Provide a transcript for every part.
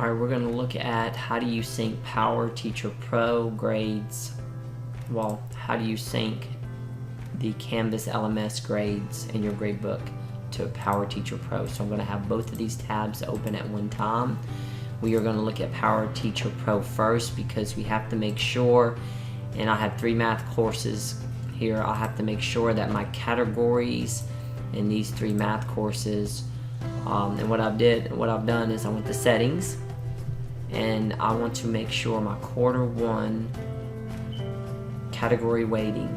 Alright, we're going to look at how do you sync Power Teacher Pro grades, well, how do you sync the Canvas LMS grades in your gradebook to Power Teacher Pro. So I'm going to have both of these tabs open at one time. We are going to look at Power Teacher Pro first because we have to make sure, and I have 3 math courses here, I have to make sure that my categories in these 3 math courses, and what I've done is I went to settings, and I want to make sure my Q1 category weighting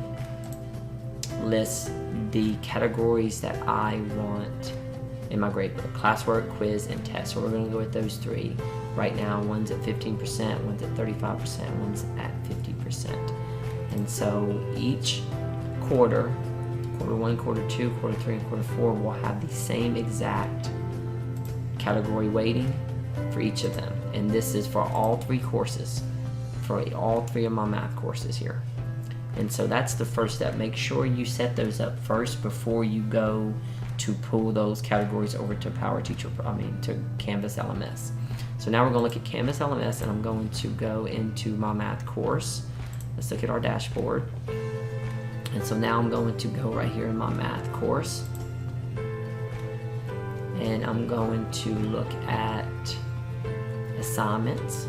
lists the categories that I want in my gradebook: classwork, quiz, and test. So we're going to go with those 3 right now. One's at 15%, one's at 35%, one's at 50%. And so each quarter, Q1, Q2, Q3, and Q4 will have the same exact category weighting for each of them. And this is for all 3 courses, for all 3 of my math courses here. And so that's the first step. Make sure you set those up first before you go to pull those categories over to to Canvas LMS. So now we're going to look at Canvas LMS, and I'm going to go into my math course. Let's look at our dashboard. And so now I'm going to go right here in my math course, and I'm going to look at assignments.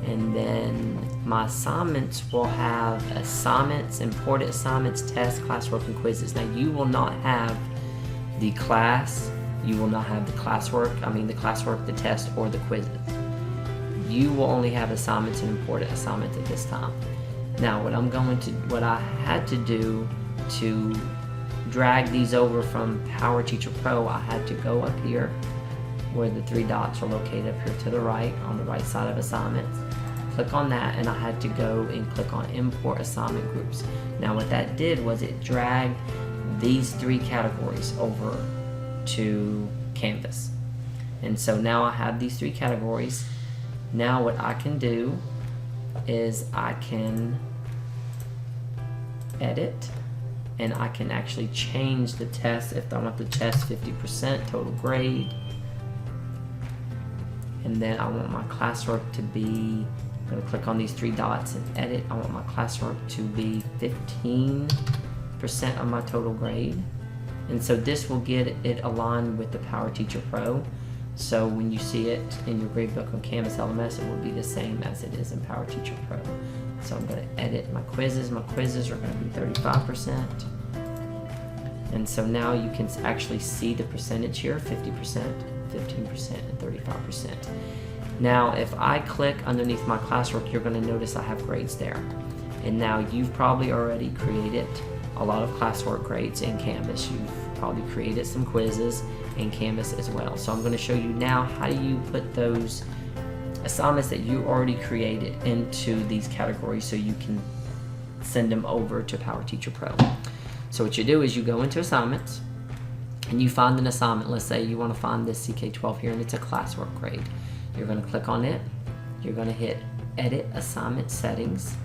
And then my assignments will have assignments, important assignments, tests, classwork, and quizzes. Now you will not have the class, you will not have the classwork, the test, or the quizzes. You will only have assignments and important assignments at this time. Now what I had to do to drag these over from Power Teacher Pro, I had to go up here where the 3 dots are located up here to the right, on the right side of assignments. Click on that, and I had to go and click on import assignment groups. Now what that did was it dragged these 3 categories over to Canvas. And so now I have these 3 categories. Now what I can do is I can edit, and I can actually change the test. If I want the test 50% total grade, and then I want my classwork to be, I'm going to click on these 3 dots and edit. I want my classwork to be 15% of my total grade. And so this will get it aligned with the Power Teacher Pro. So when you see it in your gradebook on Canvas LMS, it will be the same as it is in Power Teacher Pro. So I'm going to edit my quizzes. My quizzes are going to be 35%. And so now you can actually see the percentage here: 50%, 15%, and 35%. Now if I click underneath my classwork, you're going to notice I have grades there. And now you've probably already created a lot of classwork grades in Canvas. You've probably created some quizzes in Canvas as well. So I'm going to show you now how do you put those assignments that you already created into these categories so you can send them over to Power Teacher Pro. So what you do is you go into assignments and you find an assignment. Let's say you want to find this CK12 here, and it's a classwork grade. You're going to click on it. You're going to hit Edit Assignment Settings,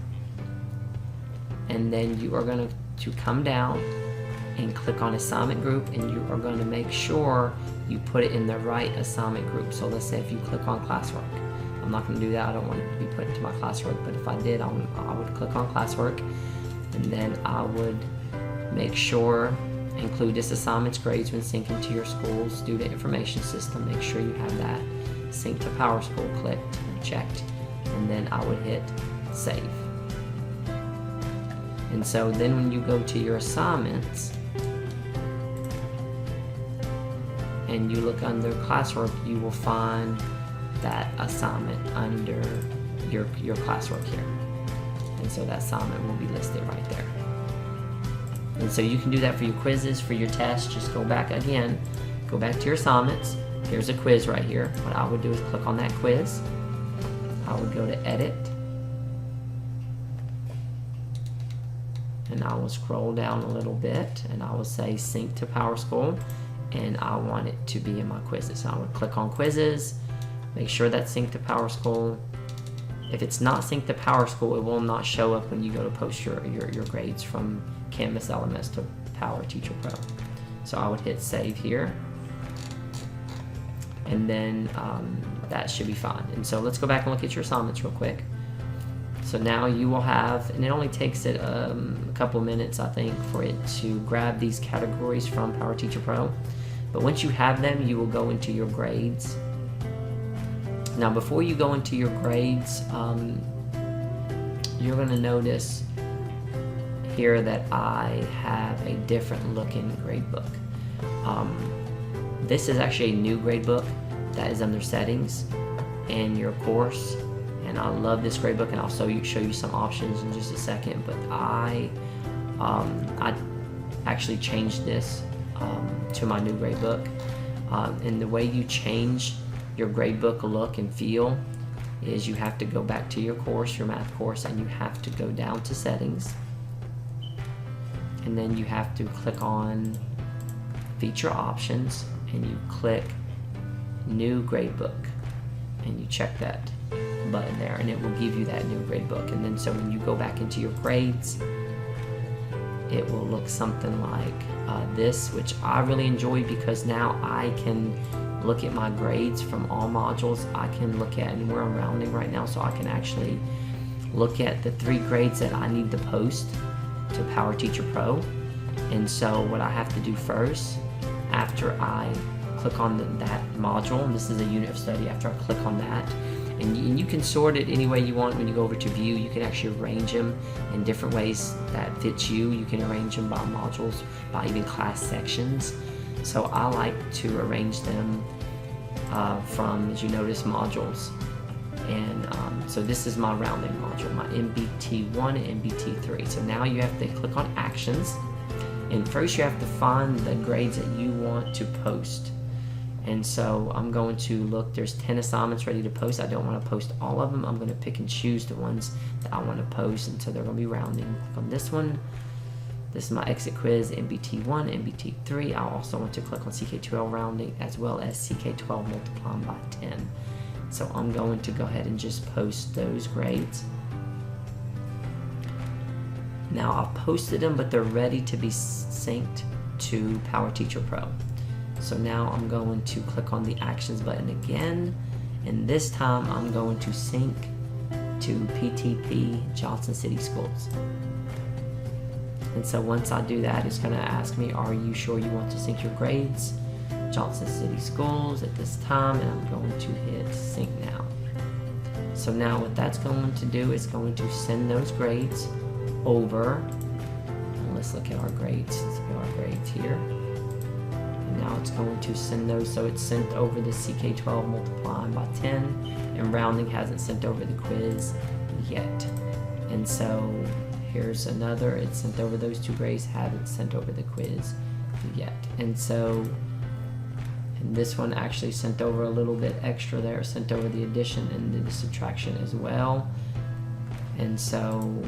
and then you are going to come down and click on Assignment Group, and you are going to make sure you put it in the right assignment group. So let's say if you click on classwork, I'm not going to do that. I don't want it to be put into my classwork, but if I did, I would click on classwork, and then I would make sure include this assignments grades when syncing to your school's student information system. Make sure you have that sync to PowerSchool clicked and checked, and then I would hit save. And so then when you go to your assignments and you look under classwork, you will find that assignment under your classwork here. And so that assignment will be listed right there. And so you can do that for your quizzes, for your tests. Just go back again, go back to your assignments. Here's a quiz right here. What I would do is click on that quiz. I would go to edit, and I will scroll down a little bit, and I will say sync to PowerSchool, and I want it to be in my quizzes. So I would click on quizzes, make sure that's synced to PowerSchool. If it's not synced to PowerSchool, it will not show up when you go to post your grades from Canvas LMS to Power Teacher Pro. So I would hit save here, and then that should be fine. And so let's go back and look at your assignments real quick. So now you will have, and it only takes it a couple minutes, I think, for it to grab these categories from PowerTeacher Pro. But once you have them, you will go into your grades. Now before you go into your grades, you're going to notice here that I have a different looking gradebook. This is actually a new gradebook that is under settings in your course, and I love this gradebook, and I'll show you some options in just a second. But I actually changed this to my new gradebook, and the way you change your gradebook look and feel is you have to go back to your course, your math course, and you have to go down to settings, and then you have to click on feature options, and you click new gradebook, and you check that button there, and it will give you that new gradebook. And then so when you go back into your grades, it will look something like this, which I really enjoy, because now I can look at my grades from all modules. I can look at, and we're on rounding right now, so I can actually look at the 3 grades that I need to post to PowerTeacher Pro. And so what I have to do first, after I click on that module, and this is a unit of study, after I click on that, and you can sort it any way you want. When you go over to view, you can actually arrange them in different ways that fits you. You can arrange them by modules, by even class sections. So I like to arrange them from, as you notice, modules. And so this is my rounding module, my MBT1 and MBT3. So now you have to click on actions, and first you have to find the grades that you want to post. And so I'm going to look, there's 10 assignments ready to post. I don't want to post all of them. I'm going to pick and choose the ones that I want to post, and so they're going to be rounding. Click on this one. This is my exit quiz, MBT1, MBT3. I also want to click on CK12 rounding, as well as CK12 multiplying by 10. So I'm going to go ahead and just post those grades. Now I've posted them, but they're ready to be synced to PowerTeacher Pro. So now I'm going to click on the actions button again, and this time I'm going to sync to PTP Johnson City Schools. And so once I do that, it's going to ask me, are you sure you want to sync your grades Johnson City Schools at this time? And I'm going to hit sync now. So now what that's going to do is going to send those grades over. And let's look at our grades. Let's go our grades here. And now it's going to send those. So it's sent over the CK12 multiplying by 10, and rounding hasn't sent over the quiz yet. And so here's another, it's sent over those 2 grades, haven't sent over the quiz yet. And so, and this one actually sent over a little bit extra there, sent over the addition and the subtraction as well. And so